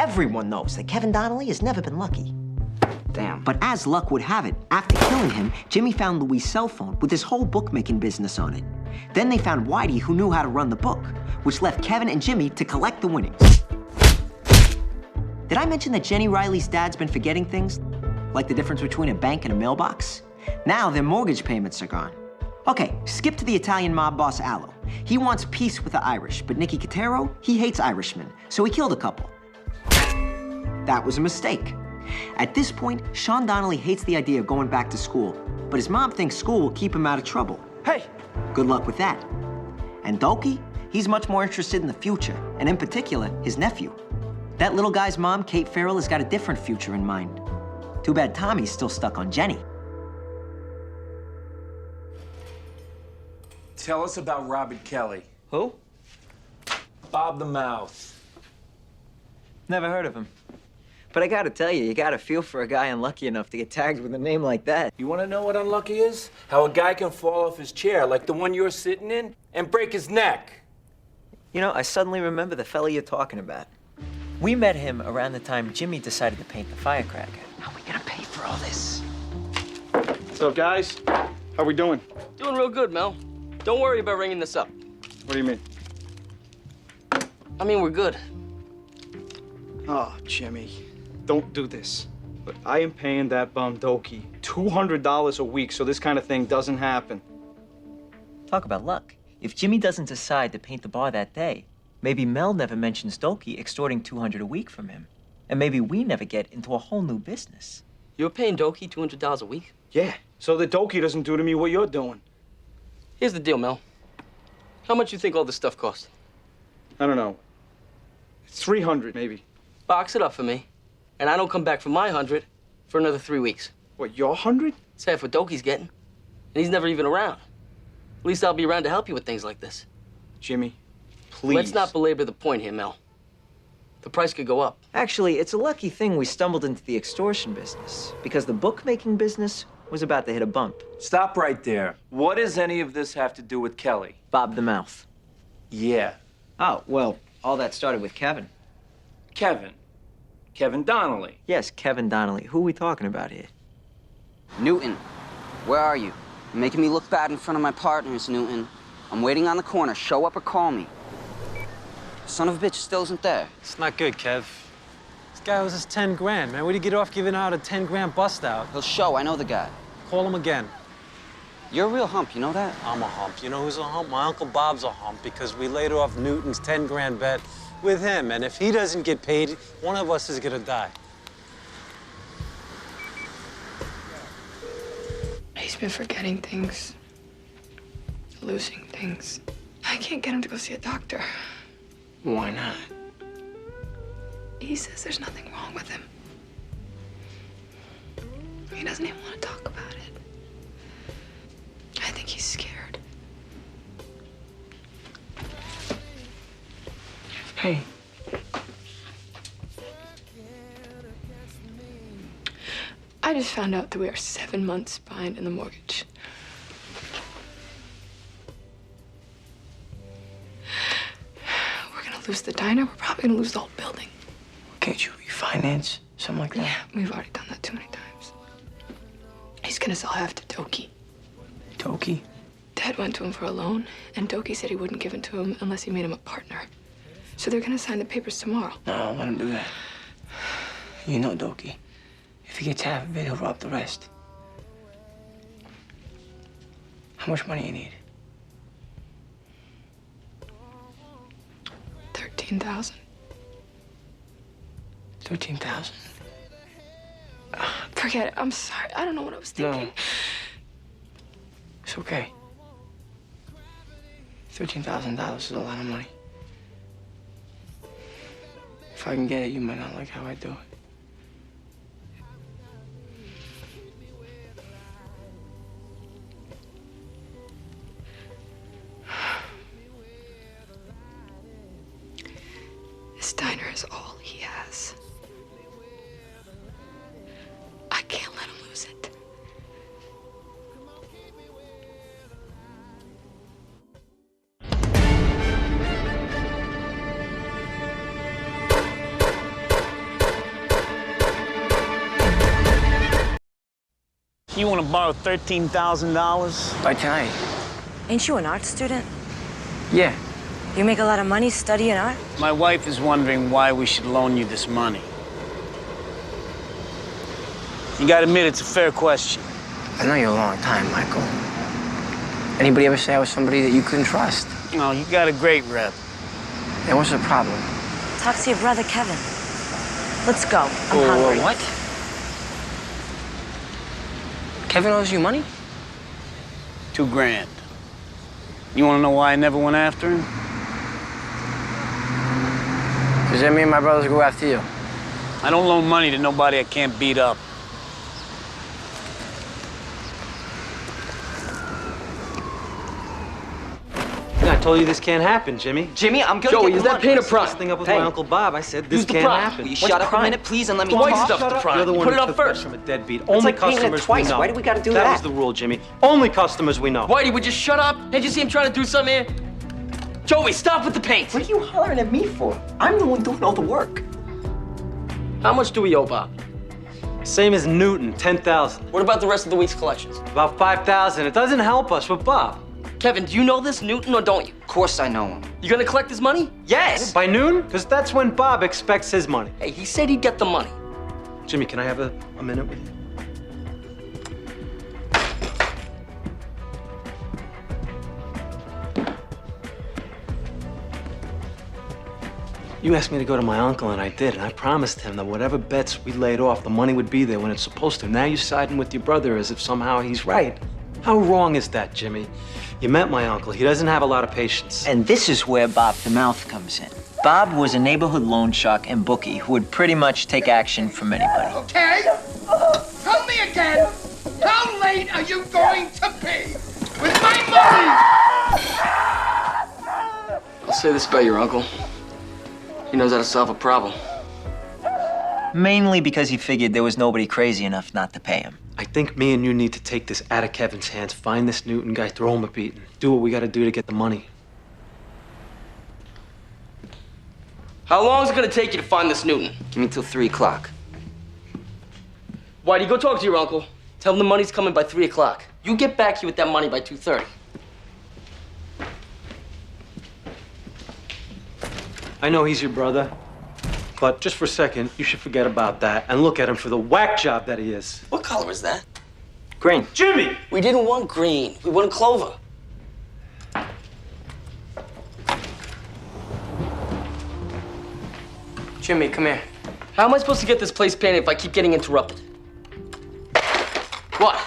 Everyone knows that Kevin Donnelly has never been lucky. Damn. But as luck would have it, after killing him, Jimmy found Louis' cell phone with his whole bookmaking business on it. Then they found Whitey, who knew how to run the book, which left Kevin and Jimmy to collect the winnings. Did I mention that Jenny Riley's dad's been forgetting things? Like the difference between a bank and a mailbox? Now their mortgage payments are gone. Okay, skip to the Italian mob boss Allo. He wants peace with the Irish, but Nicky Cotero, he hates Irishmen, so he killed a couple. That was a mistake. At this point, Sean Donnelly hates the idea of going back to school, but his mom thinks school will keep him out of trouble. Hey! Good luck with that. And Doki, he's much more interested in the future, and in particular, his nephew. That little guy's mom, Kate Farrell, has got a different future in mind. Too bad Tommy's still stuck on Jenny. Tell us about Robert Kelly. Who? Bob the Mouth. Never heard of him. But I gotta tell you gotta feel for a guy unlucky enough to get tagged with a name like that. You want to know what unlucky is? How a guy can fall off his chair, like the one you're sitting in, and break his neck. You know, I suddenly remember the fella you're talking about. We met him around the time Jimmy decided to paint the firecracker. How are we gonna pay for all this? What's up, guys? How we doing? Doing real good, Mel. Don't worry about ringing this up. What do you mean? I mean, we're good. Oh, Jimmy, don't do this. Look, I am paying that bum Doki $200 a week so this kind of thing doesn't happen. Talk about luck. If Jimmy doesn't decide to paint the bar that day, maybe Mel never mentions Doki extorting $200 a week from him. And maybe we never get into a whole new business. You're paying Doki $200 a week? Yeah, so that Doki doesn't do to me what you're doing. Here's the deal, Mel. How much you think all this stuff cost? I don't know. 300, maybe. Box it up for me, and I don't come back for my 100 for another 3 weeks. What, your 100? It's half what Doki's getting, and he's never even around. At least I'll be around to help you with things like this. Jimmy, please. Let's not belabor the point here, Mel. The price could go up. Actually, it's a lucky thing we stumbled into the extortion business, because the bookmaking business was about to hit a bump. Stop right there. What does any of this have to do with Kelly? Bob the Mouth. Yeah, Oh, well, all that started with Kevin. Kevin. Kevin Donnelly. Yes, Kevin Donnelly. Who are we talking about here? Newton, where are you? You're making me look bad in front of my partners, Newton. I'm waiting on the corner. Show up or call me. Son of a bitch still isn't there. It's not good, Kev. This guy owes us 10 grand, man. Where'd he get off giving out a 10 grand bust out? He'll show. I know the guy. Call him again. You're a real hump. You know that? I'm a hump. You know who's a hump? My Uncle Bob's a hump because we laid off Newton's 10 grand bet with him. And if he doesn't get paid, one of us is gonna die. He's been forgetting things, losing things. I can't get him to go see a doctor. Why not? He says there's nothing wrong with him. He doesn't even want to talk about it. I think he's scared. Hey. I just found out that we are 7 months behind in the mortgage. We're gonna lose the diner. We're probably gonna lose the whole building. Can't you refinance? Something like that? Yeah, we've already done that too many times. He's gonna sell half to Doki. Doki? Dad went to him for a loan, and Doki said he wouldn't give it to him unless he made him a partner. So they're gonna sign the papers tomorrow. No, let him do that. You know Doki. If he gets half of it, he'll rob the rest. How much money you need? 13,000. 13,000? Forget it. I'm sorry. I don't know what I was thinking. No. It's okay. $13,000 is a lot of money. If I can get it, you might not like how I do it. This diner is all he has. I can't let him lose it. You want to borrow $13,000? By tonight. Ain't you an art student? Yeah. You make a lot of money studying art? My wife is wondering why we should loan you this money. You gotta admit, it's a fair question. I know you a long time, Michael. Anybody ever say I was somebody that you couldn't trust? No, you got a great rep. Then what's the problem? Talk to your brother, Kevin. Let's go. I'm hungry. What? Kevin owes you money? $2,000. You wanna know why I never went after him? Because then me and my brothers go after you. I don't loan money to nobody I can't beat up. I told you this can't happen, Jimmy. Jimmy, I'm gonna Joey, get is the that money. paint or prime? Thing up with Hey. my Uncle Bob. I said this Who's the can't prime? happen. Will you What's shut the up prime? a minute, please, and let me The white talk? stuff's the prime. You're the one Put who it up took that first. from a deadbeat. Only like painting it customers twice. we know. Why do we gotta do That that? was the rule, Jimmy. Only customers we know. Whitey, would you shut up? Can't you see him trying to do something here? Joey, stop with the paint. What are you hollering at me for? I'm the one doing all the work. How much do we owe, Bob? Same as Newton, 10,000. What about the rest of the week's collections? About 5,000. It doesn't help us with Bob. Kevin, do you know this Newton or don't you? Of course I know him. You gonna collect his money? Yes! By noon? Because that's when Bob expects his money. Hey, he said he'd get the money. Jimmy, can I have a minute with you? You asked me to go to my uncle, and I did, and I promised him that whatever bets we laid off, the money would be there when it's supposed to. Now you're siding with your brother as if somehow he's right. How wrong is that, Jimmy? You met my uncle. He doesn't have a lot of patience. And this is where Bob the Mouth comes in. Bob was a neighborhood loan shark and bookie who would pretty much take action from anybody. Okay? Tell me again, how late are you going to be with my money? I'll say this about your uncle. He knows how to solve a problem. Mainly because he figured there was nobody crazy enough not to pay him. I think me and you need to take this out of Kevin's hands, find this Newton guy, throw him a beating. Do what we gotta do to get the money. How long is it gonna take you to find this Newton? Give me till 3 o'clock. Whitey, go talk to your uncle. Tell him the money's coming by 3 o'clock. You get back here with that money by 2:30. I know he's your brother, but just for a second, you should forget about that and look at him for the whack job that he is. What color is that? Green. Jimmy! We didn't want green. We wanted clover. Jimmy, come here. How am I supposed to get this place painted if I keep getting interrupted? What?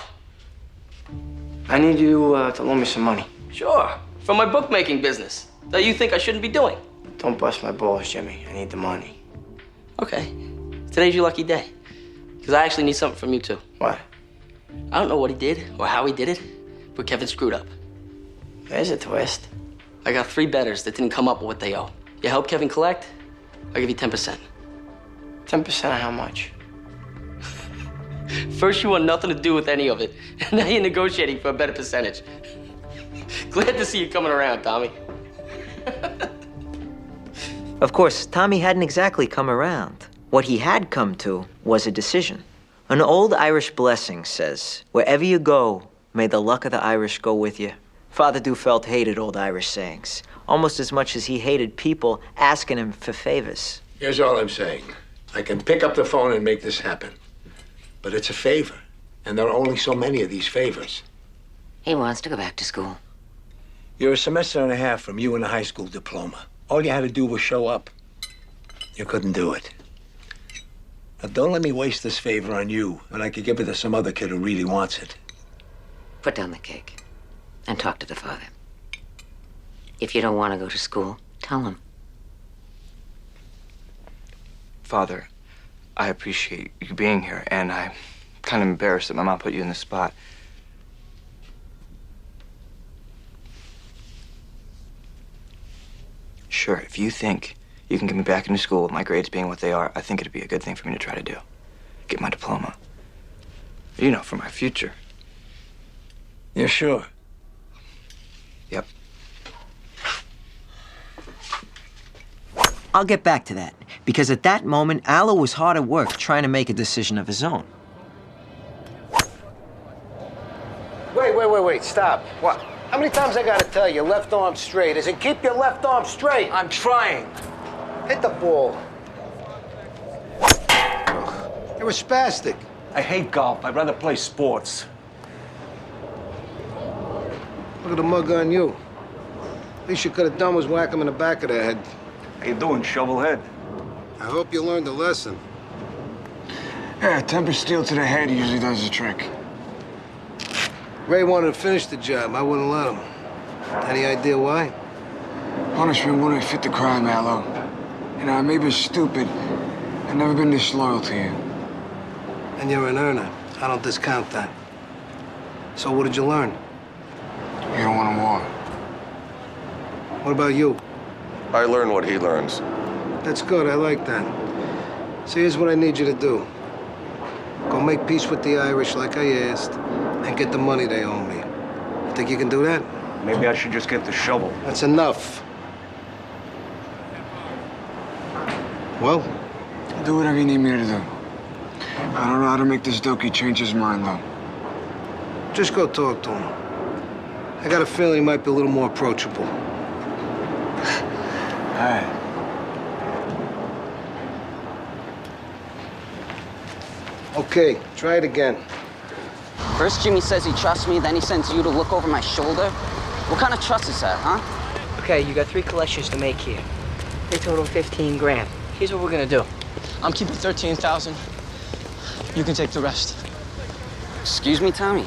I need you to loan me some money. Sure. From my bookmaking business that you think I shouldn't be doing. Don't bust my balls, Jimmy. I need the money. Okay. Today's your lucky day. Because I actually need something from you, too. What? I don't know what he did or how he did it, but Kevin screwed up. There's a twist. I got 3 bettors that didn't come up with what they owe. You help Kevin collect, I'll give you 10%. 10% of how much? First, you want nothing to do with any of it. And now you're negotiating for a better percentage. Glad to see you coming around, Tommy. Of course, Tommy hadn't exactly come around. What he had come to was a decision. An old Irish blessing says, "Wherever you go, may the luck of the Irish go with you." Father Dufelt hated old Irish sayings, almost as much as he hated people asking him for favors. Here's all I'm saying. I can pick up the phone and make this happen. But it's a favor, and there are only so many of these favors. He wants to go back to school. You're a semester and a half from you and a high school diploma. All you had to do was show up. You couldn't do it. Now, don't let me waste this favor on you, and I could give it to some other kid who really wants it. Put down the cake and talk to the father. If you don't want to go to school, tell him. Father, I appreciate you being here, and I'm kind of embarrassed that my mom put you in this spot. Sure, if you think you can get me back into school with my grades being what they are, I think it'd be a good thing for me to try to do. Get my diploma. You know, for my future. You're sure? Yep. I'll get back to that, because at that moment, Allo was hard at work trying to make a decision of his own. wait, stop. What? How many times I gotta tell you, left arm straight? Is it keep your left arm straight? I'm trying. Hit the ball. You're a spastic. I hate golf. I'd rather play sports. Look at the mug on you. Least you could have done was whack him in the back of the head. How you doing, shovelhead? I hope you learned a lesson. Yeah, temper steel to the head usually does the trick. Ray wanted to finish the job. I wouldn't let him. Any idea why? Punishment wouldn't fit the crime, Allo. You know, I may be stupid. I've never been disloyal to you. And you're an earner. I don't discount that. So what did you learn? You don't want a war. What about you? I learn what he learns. That's good. I like that. So here's what I need you to do. Go make peace with the Irish like I asked, and get the money they owe me. Think you can do that? Maybe I should just get the shovel. That's enough. Well? Do whatever you need me to do. I don't know how to make this Doki change his mind, though. Just go talk to him. I got a feeling he might be a little more approachable. All right. Okay, try it again. First Jimmy says he trusts me, then he sends you to look over my shoulder. What kind of trust is that, huh? Okay, you got 3 collections to make here. They total 15 grand. Here's what we're gonna do. I'm keeping 13,000. You can take the rest. Excuse me, Tommy?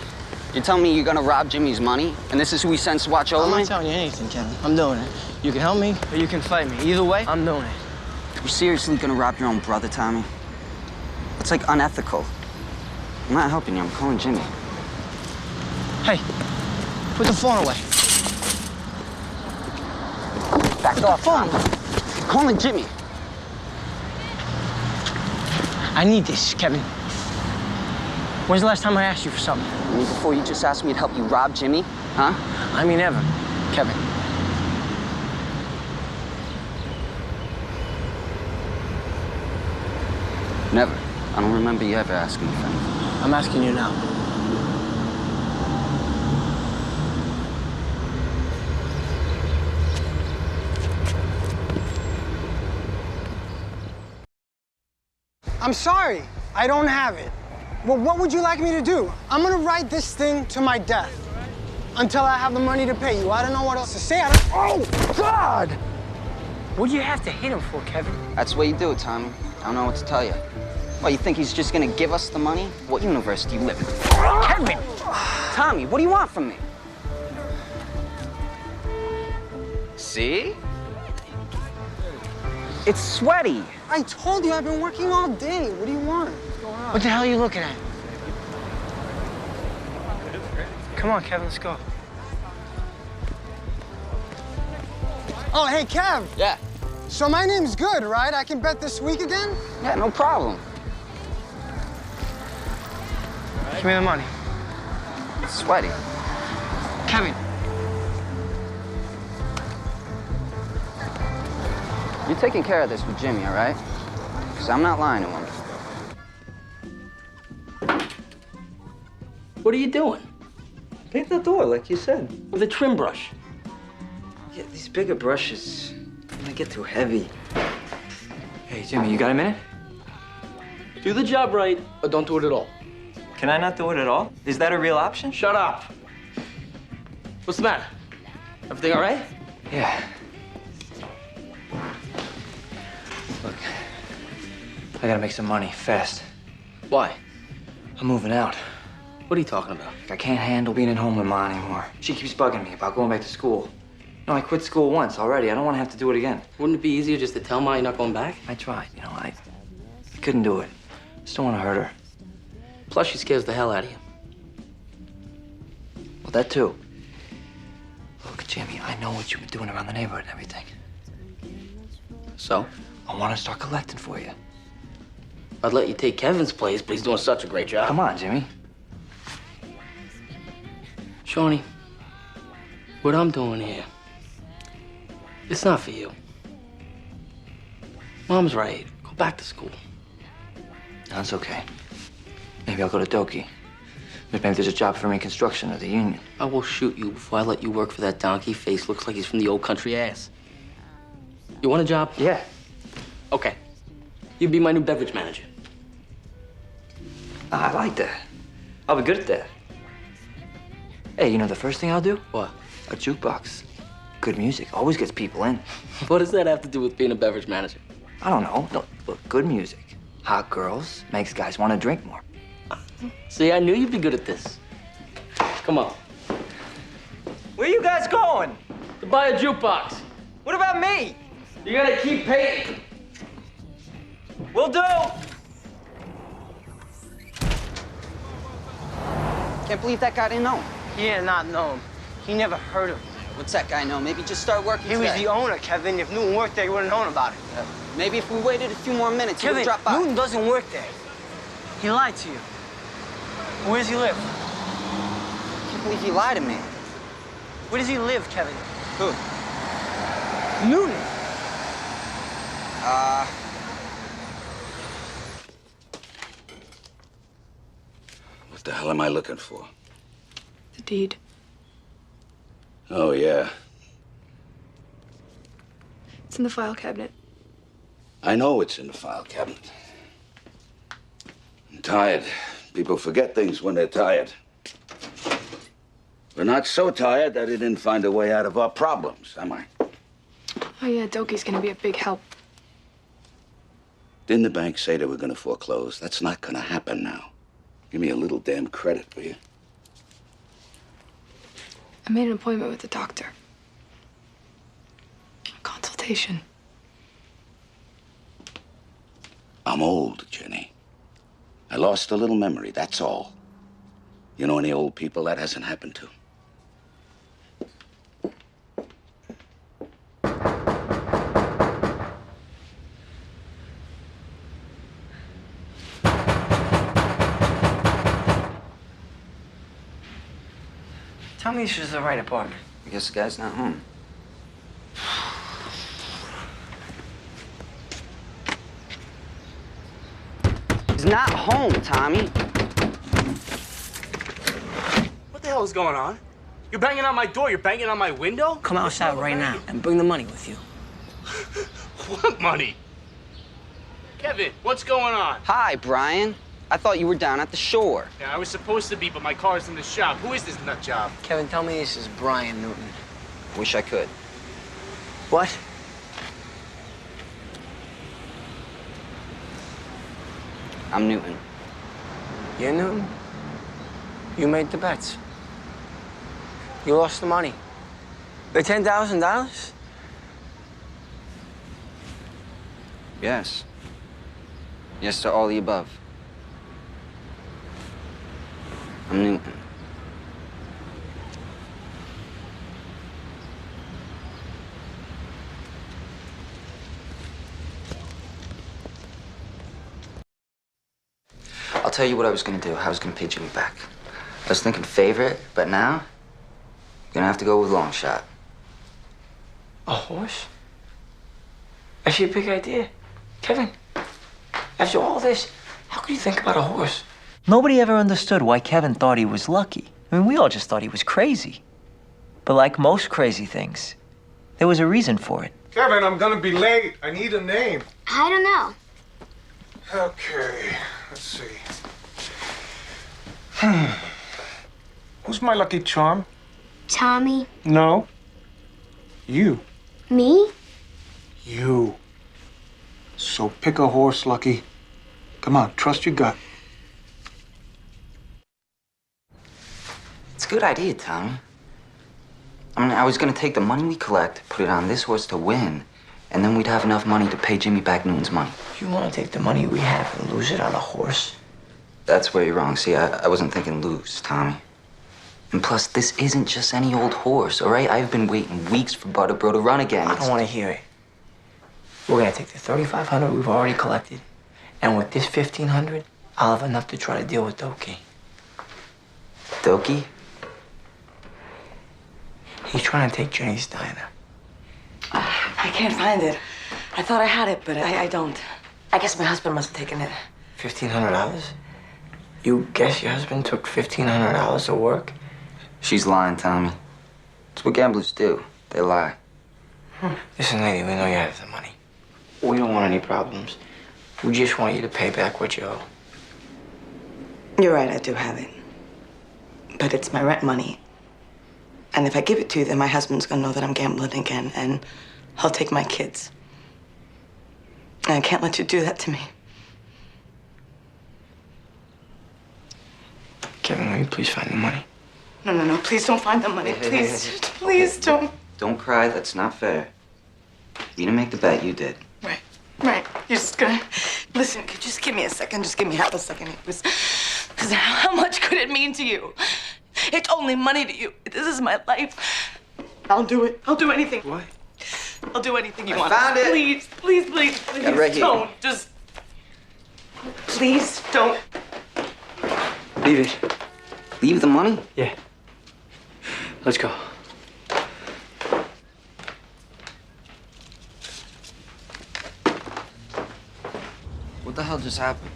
You're telling me you're gonna rob Jimmy's money, and this is who he sends to watch over me? I'm not telling you anything, Kevin. I'm doing it. You can help me, or you can fight me. Either way, I'm doing it. You're seriously gonna rob your own brother, Tommy? It's like unethical. I'm not helping you, I'm calling Jimmy. Hey, put the phone away. Back off, phone. I'm calling Jimmy. I need this, Kevin. When's the last time I asked you for something? You mean before you just asked me to help you rob Jimmy, huh? I mean ever, Kevin. Never. I don't remember you ever asking me for anything. I'm asking you now. I'm sorry, I don't have it. Well, what would you like me to do? I'm gonna write this thing to my death until I have the money to pay you. I don't know what else to say. Oh, God! What do you have to hit him for, Kevin? That's the way you do it, Tommy. I don't know what to tell you. Well, you think he's just gonna give us the money? What universe do you live in? Kevin! Tommy, what do you want from me? See? It's sweaty. I told you I've been working all day. What do you want? What the hell are you looking at? Come on, Kevin, let's go. Oh, hey, Kev. Yeah? So my name's good, right? I can bet this week again? Yeah, no problem. Give me the money. It's sweaty. Kevin. You're taking care of this with Jimmy, all right? Because I'm not lying to him. What are you doing? Paint the door, like you said. With a trim brush. Yeah, these bigger brushes, they get too heavy. Hey, Jimmy, you got a minute? Do the job right, or don't do it at all. Can I not do it at all? Is that a real option? Shut up. What's the matter? Everything all right? Yeah. Look, I gotta make some money, fast. Why? I'm moving out. What are you talking about? I can't handle being at home with Ma anymore. She keeps bugging me about going back to school. No, I quit school once already. I don't want to have to do it again. Wouldn't it be easier just to tell Ma you're not going back? I tried, you know, I couldn't do it. Just don't want to hurt her. Plus, she scares the hell out of you. Well, that too. Look, Jimmy, I know what you've been doing around the neighborhood and everything. So? I want to start collecting for you. I'd let you take Kevin's place, but he's doing such a great job. Come on, Jimmy. Shawnee, what I'm doing here, it's not for you. Mom's right. Go back to school. That's okay. Maybe I'll go to Doki. Maybe there's a job for me in construction or the union. I will shoot you before I let you work for that donkey face. Looks like he's from the old country ass. You want a job? Yeah. Okay. You'd be my new beverage manager. I like that. I'll be good at that. Hey, you know the first thing I'll do? What? A jukebox. Good music always gets people in. What does that have to do with being a beverage manager? I don't know. No, look, good music. Hot girls makes guys want to drink more. See, I knew you'd be good at this. Come on. Where you guys going? To buy a jukebox. What about me? You gotta keep paying. Will do. Can't believe that guy didn't know him. He did not know him. He never heard of him. What's that guy know? Maybe just start working He was today. the owner, Kevin. If Newton worked there, he would have known about it. Maybe if we waited a few more minutes, he Kevin, would drop by. Newton doesn't work there. He lied to you. Where does he live? I can't believe he lied to me. Where does he live, Kevin? Who? Newton. What the hell am I looking for? The deed. Oh, yeah. It's in the file cabinet. I know it's in the file cabinet. I'm tired. People forget things when they're tired. We're not so tired that he didn't find a way out of our problems, am I? Oh, yeah, Doki's gonna be a big help. Didn't the bank say they were going to foreclose? That's not going to happen now. Give me a little damn credit, will you? I made an appointment with the doctor. A consultation. I'm old, Jenny. I lost a little memory, that's all. You know any old people that hasn't happened to? Tell me this is the right apartment. I guess the guy's not home. He's not home, Tommy. What the hell is going on? You're banging on my door. You're banging on my window? Come outside right now and bring the money with you. What money? Kevin, what's going on? Hi, Brian. I thought you were down at the shore. Yeah, I was supposed to be, but my car's in the shop. Who is this nut job? Kevin, tell me this is Brian Newton. Wish I could. What? I'm Newton. You're Newton? You made the bets. You lost the money. The $10,000? Yes. Yes to all the above. I'm Newton. I'll tell you what I was gonna do. I was gonna pay Jimmy back. I was thinking favorite, but now you're gonna have to go with long shot. A horse? Actually, a big idea. Kevin, after all this, how could you think about a horse? Nobody ever understood why Kevin thought he was lucky. I mean, we all just thought he was crazy. But like most crazy things, there was a reason for it. Kevin, I'm gonna be late. I need a name. I don't know. Okay, let's see. Who's my lucky charm? Tommy. No. You. Me? You. So pick a horse, Lucky. Come on, trust your gut. It's a good idea, Tommy. I mean, I was gonna take the money we collect, put it on this horse to win, and then we'd have enough money to pay Jimmy back Newton's money. You want to take the money we have and lose it on a horse? That's where you're wrong. See, I wasn't thinking lose, Tommy. And plus, this isn't just any old horse, all right? I've been waiting weeks for Butterbro to run again. I don't want to hear it. We're going to take the $3,500 we've already collected, and with this $1,500, I'll have enough to try to deal with Doki. Doki? He's trying to take Jenny's diner. I can't find it. I thought I had it, but I don't. I guess my husband must have taken it. $1,500? You guess your husband took $1,500 to work? She's lying, Tommy. It's what gamblers do. They lie. Listen, lady, we know you have the money. We don't want any problems. We just want you to pay back what you owe. You're right, I do have it. But it's my rent money. And if I give it to you, then my husband's gonna know that I'm gambling again, and he'll take my kids. And I can't let you do that to me. Kevin, will you please find the money? No, please don't find the money. Please, please don't. Don't cry. That's not fair. You didn't make the bet. You did. Right, you're just gonna... Listen, just give me a second. Just give me half a second. How much could it mean to you? It's only money to you. This is my life. I'll do it. I'll do anything. What? I'll do anything you I want. found it. Please, Yeah, right here. don't. Just... Please, don't. Leave it. Leave the money? Yeah. Let's go. What the hell just happened?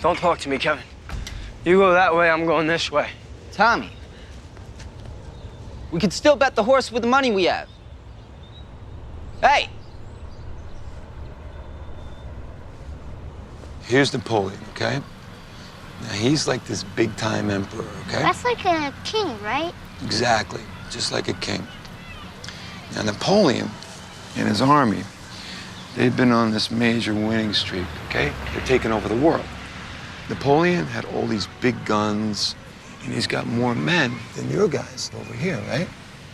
Don't talk to me, Kevin. You go that way, I'm going this way. Tommy, we could still bet the horse with the money we have. Hey! Here's Napoleon, okay? Now, he's like this big-time emperor, okay? That's like a king, right? Exactly, just like a king. Now, Napoleon and his army, they'd been on this major winning streak, okay? They're taking over the world. Napoleon had all these big guns, and he's got more men than your guys over here, right?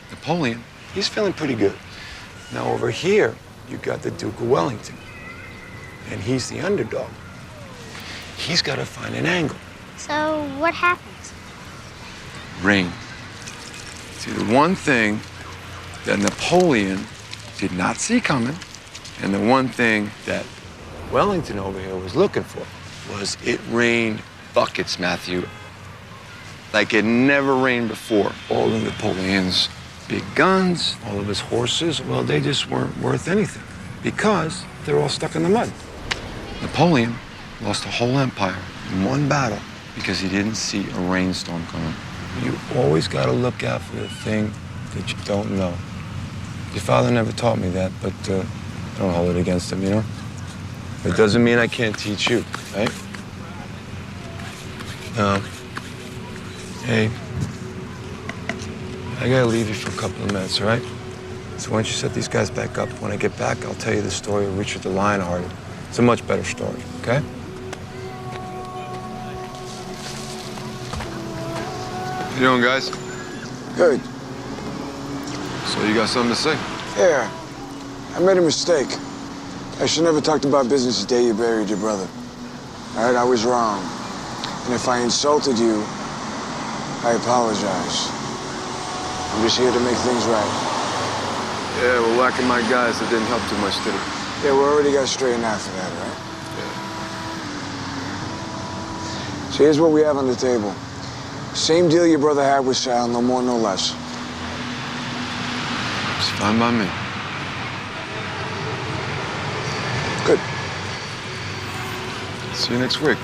Napoleon, he's feeling pretty good. Now, over here, you got the Duke of Wellington, and he's the underdog. He's got to find an angle. So what happens? Rain. See, the one thing that Napoleon did not see coming, and the one thing that Wellington over here was looking for, was it rained buckets, Matthew. Like it never rained before. All of Napoleon's big guns, all of his horses, well, they just weren't worth anything because they're all stuck in the mud. Napoleon lost a whole empire in one battle because he didn't see a rainstorm coming. You always got to look out for the thing that you don't know. Your father never taught me that, but don't hold it against him, you know? It doesn't mean I can't teach you, right? Hey, I gotta leave you for a couple of minutes, all right? So why don't you set these guys back up? When I get back, I'll tell you the story of Richard the Lionhearted. It's a much better story, okay? How you doing, guys? Good. So you got something to say? Yeah. I made a mistake. I should never talked about business the day you buried your brother. All right, I was wrong. And if I insulted you, I apologize. I'm just here to make things right. Yeah, well, lacking my guys, that didn't help too much, did it? Yeah, we already got straightened out for that, right? Yeah. So here's what we have on the table. Same deal your brother had with Sal, no more, no less. It's fine by me. Good. See you next week.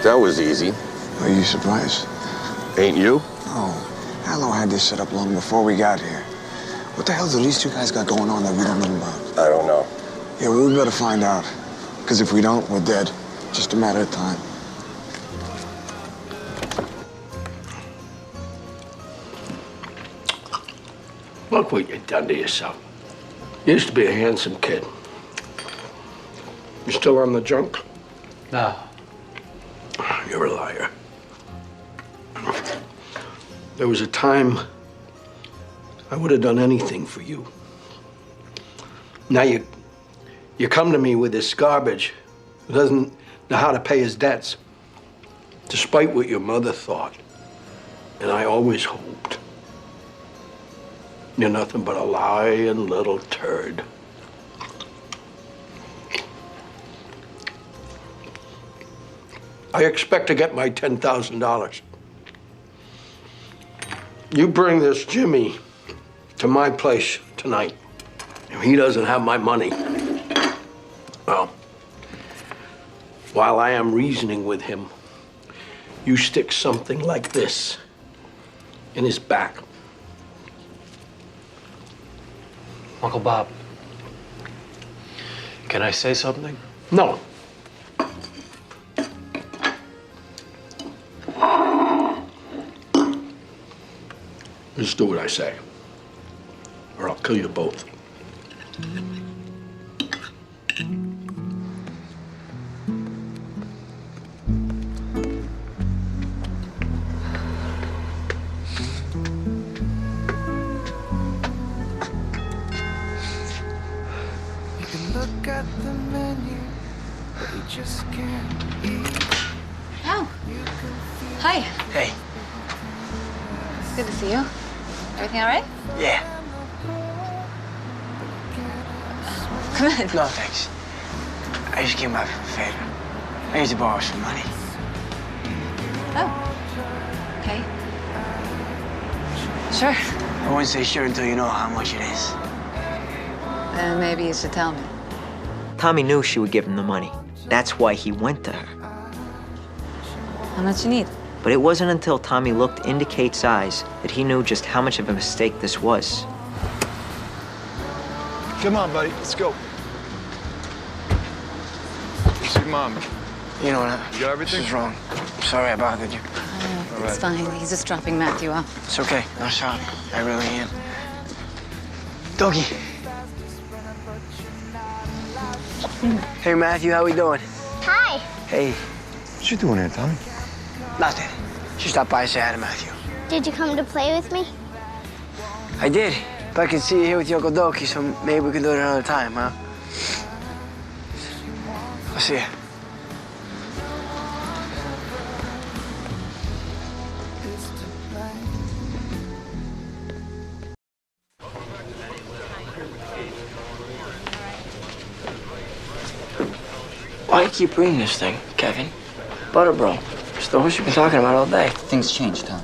That was easy. Are you surprised? Ain't you? Oh, Allo had this set up long before we got here. What the hell do these two guys got going on that we don't know about? I don't know. Yeah, well, we better find out. Because if we don't, we're dead. Just a matter of time. Look what you've done to yourself. You used to be a handsome kid. You still on the junk? No. You're a liar. There was a time I would have done anything for you. Now you come to me with this garbage who doesn't know how to pay his debts, despite what your mother thought. And I always hoped. You're nothing but a lying little turd. I expect to get my $10,000. You bring this Jimmy to my place tonight. If he doesn't have my money, well, while I am reasoning with him, you stick something like this in his back. Uncle Bob, can I say something? No. Just do what I say, or I'll kill you both. Look at the menu, but you just can't eat. Oh. Hi. Hey. It's good to see you. Everything all right? Yeah. Come in. No, thanks. I just came by for a favor. I need to borrow some money. Oh. Okay. Sure. I wouldn't say sure until you know how much it is. Then maybe you should tell me. Tommy knew she would give him the money. That's why he went to her. How much you need? But it wasn't until Tommy looked into Kate's eyes that he knew just how much of a mistake this was. Come on, buddy. Let's go. See Mom. You know what? You got everything? This is wrong. I'm sorry I bothered you. It's fine. He's just dropping Matthew off. It's okay. I'm sorry. I really am. Doggy. Hey, Matthew. How we doing? Hi. Hey. What you doing here, Tommy? Nothing. She stopped by and say hi to Matthew. Did you come to play with me? I did. But I can see you here with your Uncle Doki, so maybe we can do it another time, huh? I'll see you. Why do you keep bringing this thing, Kevin? Butter, bro. It's the horse you've been talking about all day. Things change, Tom.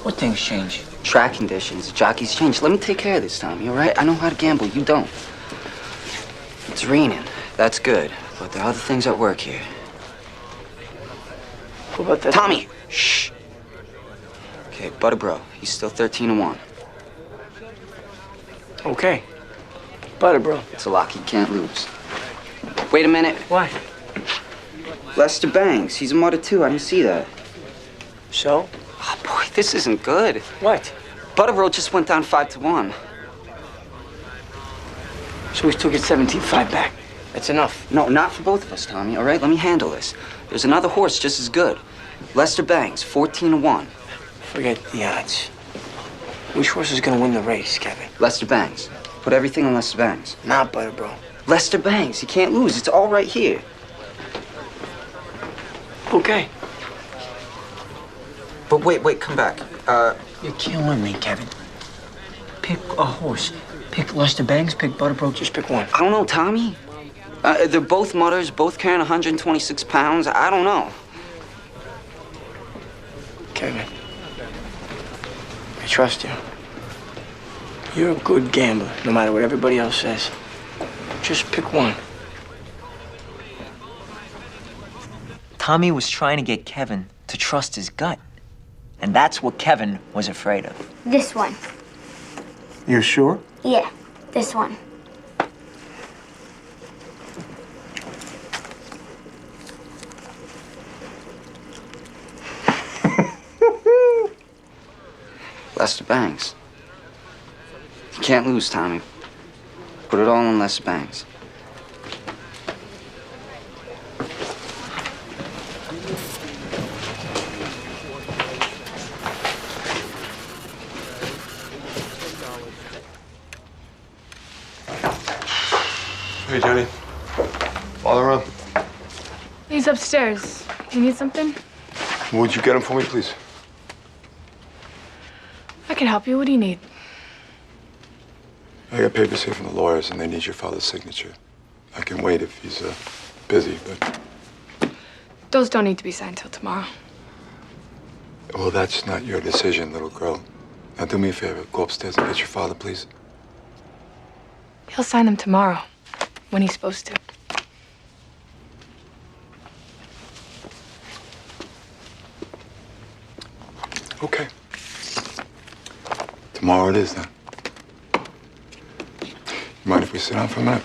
What things change? Track conditions, jockeys change. Let me take care of this, Tommy, all right? I know how to gamble. You don't. It's raining. That's good. But there are other things at work here. What about that? Tommy! Shh! Okay, Butter Bro. He's still 13-1. Okay. Butter, bro. It's a lock he can't lose. Wait a minute. Why? Lester Bangs. He's a mother, too. I didn't see that. So? Oh, boy, this isn't good. What? Butterbro just went down 5-1. So we still get 17-5 back. That's enough. No, not for both of us, Tommy, all right? Let me handle this. There's another horse just as good. Lester Bangs, 14-1. Forget the odds. Which horse is gonna win the race, Kevin? Lester Bangs. Put everything on Lester Bangs. Not Butter, bro. Lester Bangs. He can't lose. It's all right here. Okay. But wait, come back. You're killing me, Kevin. Pick a horse. Pick Lester Bangs, pick Butterbro, just pick one. I don't know, Tommy. They're both mutters, both carrying 126 pounds. I don't know. Kevin, I trust you. You're a good gambler, no matter what everybody else says. Just pick one. Tommy was trying to get Kevin to trust his gut. And that's what Kevin was afraid of. This one. You sure? Yeah, this one. Lester Bangs. You can't lose, Tommy. Put it all on Lester Bangs. Hey, Jenny. Father around? He's upstairs. You need something? Would you get him for me, please? I can help you. What do you need? I got papers here from the lawyers, and they need your father's signature. I can wait if he's busy, but... Those don't need to be signed till tomorrow. Well, that's not your decision, little girl. Now, do me a favor. Go upstairs and get your father, please. He'll sign them tomorrow, when he's supposed to. Okay. Tomorrow it is, then. You mind if we sit down for a minute?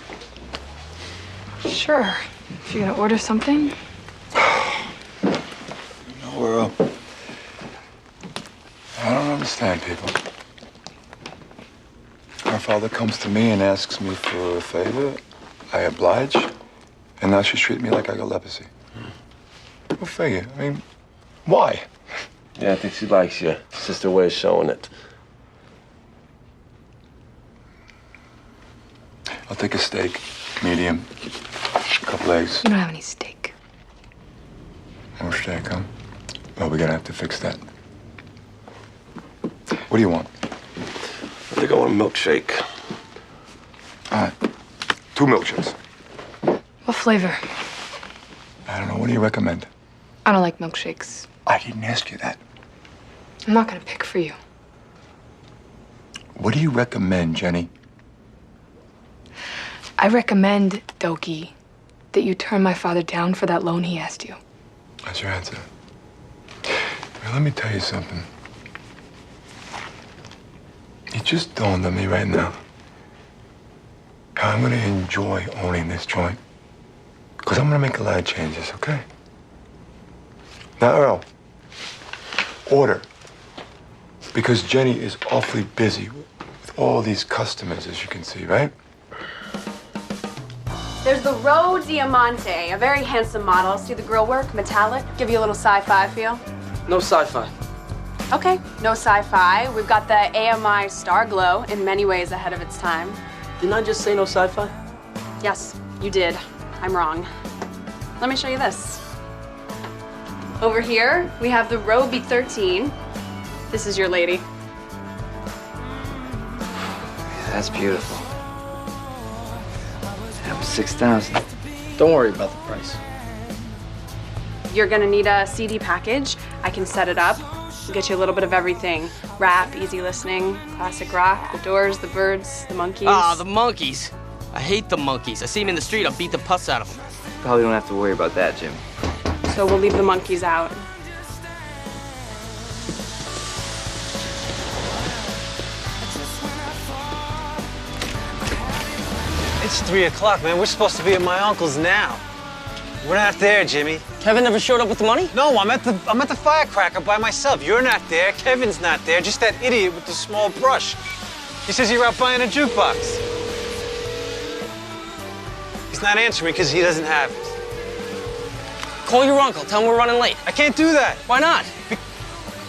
Sure. If you're gonna order something. No, I don't understand people. Our father comes to me and asks me for a favor. I oblige. And now she's treating me like I got leprosy. Go figure. I mean, why? Yeah, I think she likes you. It's just her way of showing it. I'll take a steak, medium, a couple eggs. You don't have any steak. More steak, huh? Well, we're gonna have to fix that. What do you want? I think I want a milkshake. All right. 2 milkshakes. What flavor? I don't know. What do you recommend? I don't like milkshakes. I didn't ask you that. I'm not gonna pick for you. What do you recommend, Jenny? I recommend, Doki, that you turn my father down for that loan he asked you. That's your answer. Well, let me tell you something. It just dawned on me right now how I'm gonna enjoy owning this joint. Because I'm gonna make a lot of changes, okay? Now, Earl, order. Because Jenny is awfully busy with all these customers, as you can see, right? There's the Ro Diamante, a very handsome model. See the grill work, metallic, give you a little sci-fi feel. No sci-fi. Okay, no sci-fi. We've got the AMI Star Glow, in many ways ahead of its time. Didn't I just say no sci-fi? Yes, you did. I'm wrong. Let me show you this. Over here, we have the Ro B13. This is your lady. That's beautiful. That was $6,000. Don't worry about the price. You're gonna need a CD package. I can set it up. We'll get you a little bit of everything. Rap, easy listening, classic rock, the Doors, the Byrds, the Monkees. Ah, the Monkees. I hate the Monkees. I see them in the street, I'll beat the pus out of them. Probably don't have to worry about that, Jim. So we'll leave the Monkees out. It's 3 o'clock, man. We're supposed to be at my uncle's now. We're not there, Jimmy. Kevin never showed up with the money? No, I'm at the firecracker by myself. You're not there. Kevin's not there. Just that idiot with the small brush. He says you're out buying a jukebox. He's not answering because he doesn't have it. Call your uncle. Tell him we're running late. I can't do that. Why not?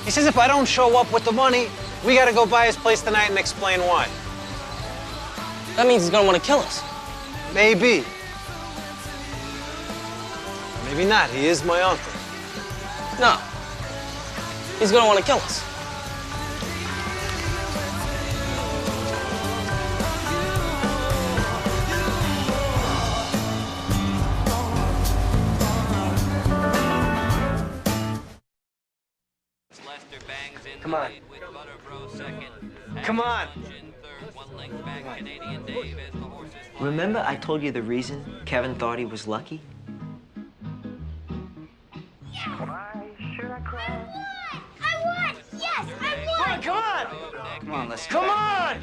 He says if I don't show up with the money, we gotta go by his place tonight and explain why. That means he's gonna want to kill us. Maybe. Maybe not. He is my uncle. No. He's gonna want to kill us. Come on. Come on. Remember I told you the reason Kevin thought he was lucky? Come on! Come on, let's Come on!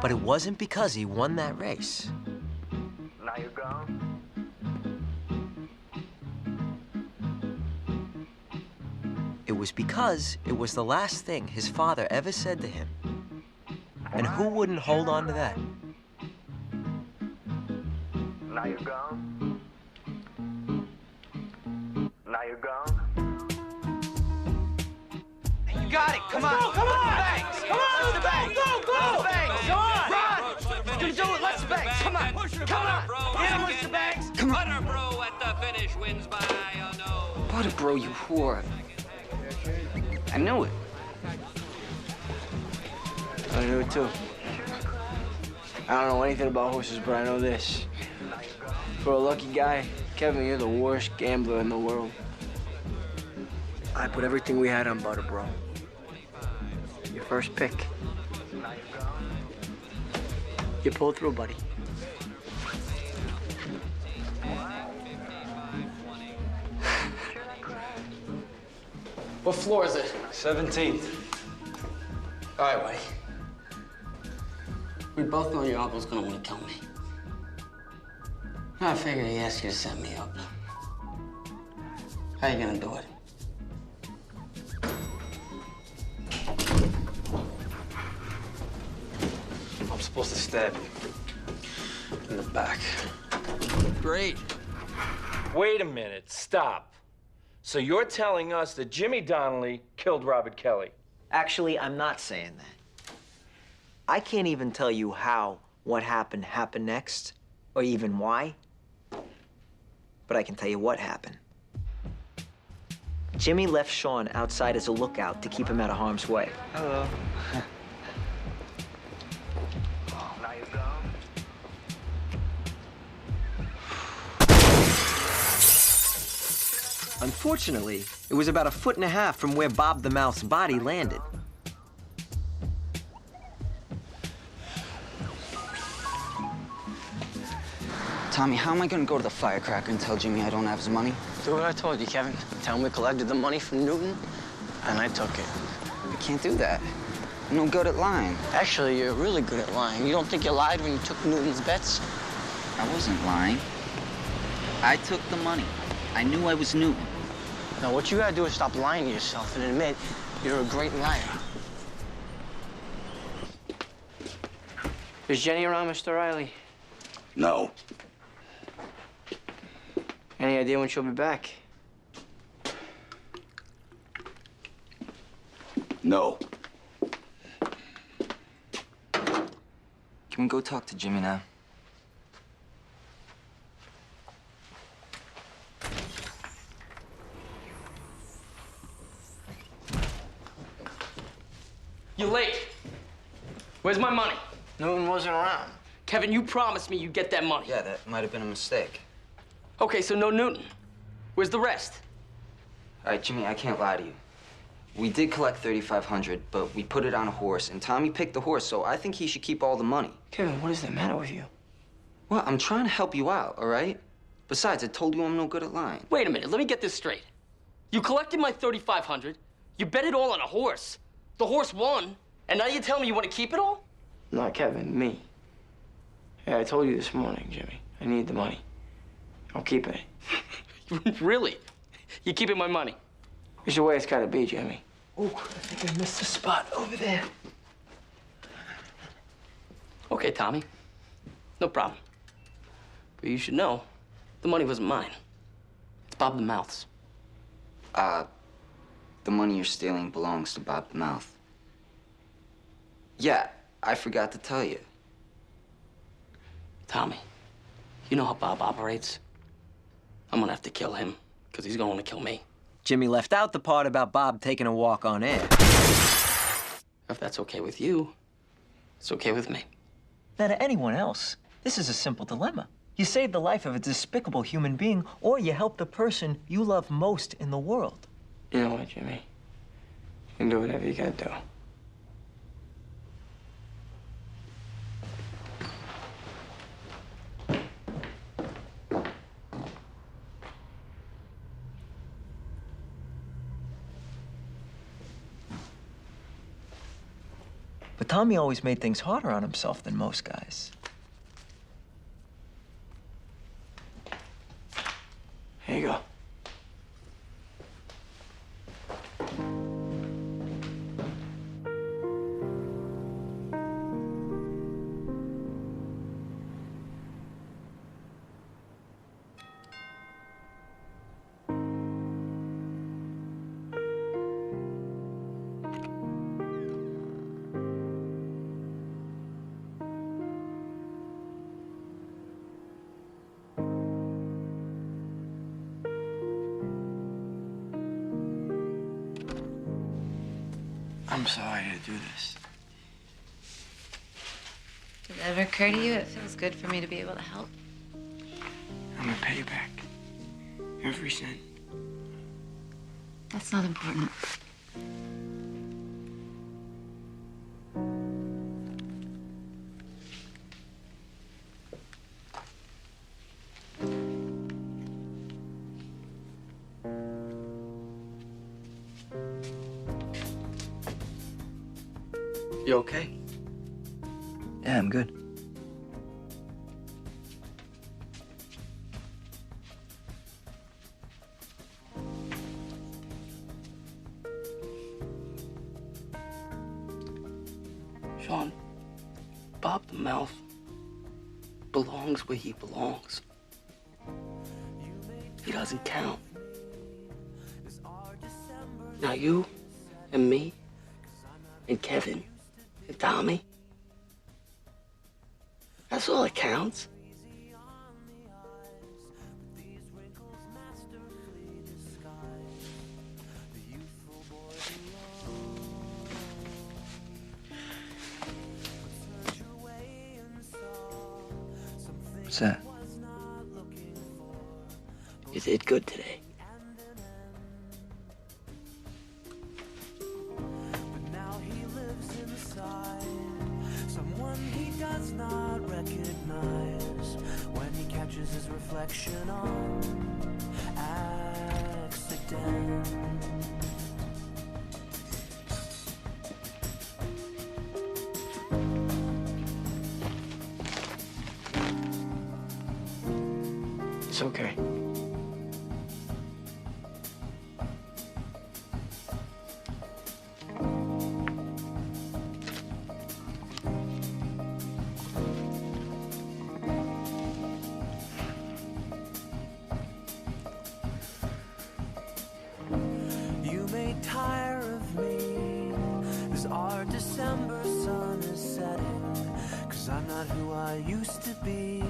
But it wasn't because he won that race. Now you're gone. It was because it was the last thing his father ever said to him. And who wouldn't hold on to that? Now you're gone. Now you're gone. You got it. Come on. Come on. Banks. Come on. The banks. Go. Go. Banks. Come on. Run. Gonna do it. Let's banks. Come on. Come on. Hit him with the banks. Come on. Butter Bro at the finish wins by a no. Butter Bro, you whore. I knew it. I knew it too. I don't know anything about horses, but I know this. For a lucky guy, Kevin, you're the worst gambler in the world. I put everything we had on Butter Bro. You First pick. You pull through, buddy. What floor is it? 17th. All right, buddy. We both know your uncle's gonna want to kill me. I figured he asked you to set me up. How you gonna do it? I'm supposed to stab you. In the back. Great. Wait a minute, stop. So you're telling us that Jimmy Donnelly killed Robert Kelly? Actually, I'm not saying that. I can't even tell you how what happened next, or even why. But I can tell you what happened. Jimmy left Sean outside as a lookout to keep him out of harm's way. Hello. Unfortunately, it was about 1.5 feet from where Bob the Mouth's body landed. Tommy, how am I gonna go to the firecracker and tell Jimmy I don't have his money? Do what I told you, Kevin. Tell him we collected the money from Newton, and I took it. I can't do that. I'm no good at lying. Actually, you're really good at lying. You don't think you lied when you took Newton's bets? I wasn't lying. I took the money. I knew I was Newton. Now, what you gotta do is stop lying to yourself and admit you're a great liar. Is Jenny around, Mr. Riley? No. Any idea when she'll be back? No. Can we go talk to Jimmy now? You're late. Where's my money? Newton wasn't around. Kevin, you promised me you'd get that money. Yeah, that might have been a mistake. Okay, so no Newton. Where's the rest? All right, Jimmy, I can't lie to you. We did collect $3,500, but we put it on a horse, and Tommy picked the horse, so I think he should keep all the money. Kevin, what is the matter with you? Well, I'm trying to help you out, all right? Besides, I told you I'm no good at lying. Wait a minute, let me get this straight. You collected my $3,500, you bet it all on a horse. The horse won, and now you tell me you want to keep it all? Not Kevin, me. Yeah, I told you this morning, Jimmy. I need the money. I'm keeping it. Really? You keeping my money? It's the way it's gotta be, Jimmy. Oh, I think I missed a spot over there. Okay, Tommy. No problem. But you should know, the money wasn't mine. It's Bob the Mouth's. The money you're stealing belongs to Bob the Mouth. Yeah, I forgot to tell you. Tommy, you know how Bob operates? I'm gonna have to kill him, because he's going to kill me. Jimmy left out the part about Bob taking a walk on air. If that's okay with you, it's okay with me. Now, to anyone else, this is a simple dilemma. You save the life of a despicable human being, or you help the person you love most in the world. You know what, Jimmy? You can do whatever you gotta do. But Tommy always made things harder on himself than most guys. Here you go. I'm sorry to do this. Did it ever occur to you it feels good for me to be able to help? I'm gonna pay you back. Every cent. That's not important. You okay? Yeah, I'm good. Sean, Bob the Mouth belongs where he belongs. He doesn't count. Now you and me and Kevin and Tommy, that's all that counts. What's that? You did good today. Someone he does not recognize when he catches his reflection on accident. It's okay. You may tire of me as our December sun is setting, 'cause I'm not who I used to be.